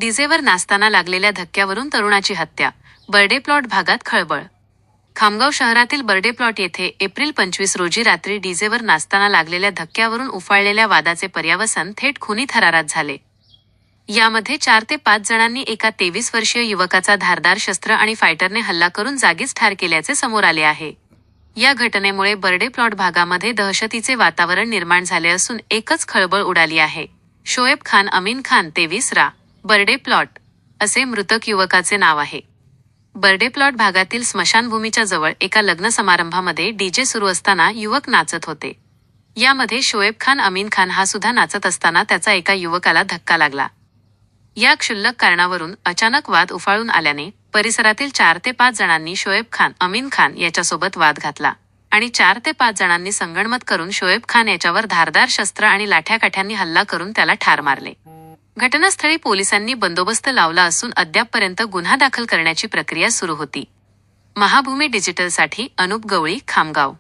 डीजेवर नाचताना लागलेल्या धक्क्यावरून तरुणाची हत्या. बर्डे प्लॉट भागात खळबळ. खामगाव शहरातील बर्डे प्लॉट येथे एप्रिल 25 रोजी रात्री डीजेवर नाचताना लागलेल्या धक्क्यावरून उफाळलेल्या वादाचे पर्यावसन थेट खुनी थरारात झाले. यामध्ये 4 ते 5 जणांनी एका 23 वर्षीय युवकाचा धारदार शस्त्र आणि फायटरने हल्ला करून जागीच ठार केल्याचे समोर आले आहे. या घटनेमुळे बर्डे प्लॉट भागामध्ये दहशतीचे वातावरण निर्माण झाले असून एकच खळबळ उडाली आहे. शोएब खान अमीन खान 23 रा. बर्डे प्लॉट असे मृतक युवकाचे नाव आहे. बर्डे प्लॉट भागातील स्मशानभूमीच्या जवळ एका लग्न समारंभामध्ये डीजे सुरू असताना युवक नाचत होते. यामध्ये शोएब खान अमीन खान हा सुद्धा नाचत असताना त्याचा एका युवकाला धक्का लागला. या क्षुल्लक कारणावरून अचानक वाद उफाळून आल्याने परिसरातील 4 ते 5 जणांनी शोएब खान अमीन खान याच्यासोबत वाद घातला आणि 4 ते 5 जणांनी संगनमत करून शोएब खान याच्यावर धारदार शस्त्र आणि लाठ्याकाठ्यांनी हल्ला करून त्याला ठार मारले. घटनास्थळी पोलिसांनी बंदोबस्त लावला असून अद्यापपर्यंत गुन्हा दाखल करण्याची प्रक्रिया सुरू होती. महाभूमी डिजिटलसाठी अनुप गवळी, खामगाव.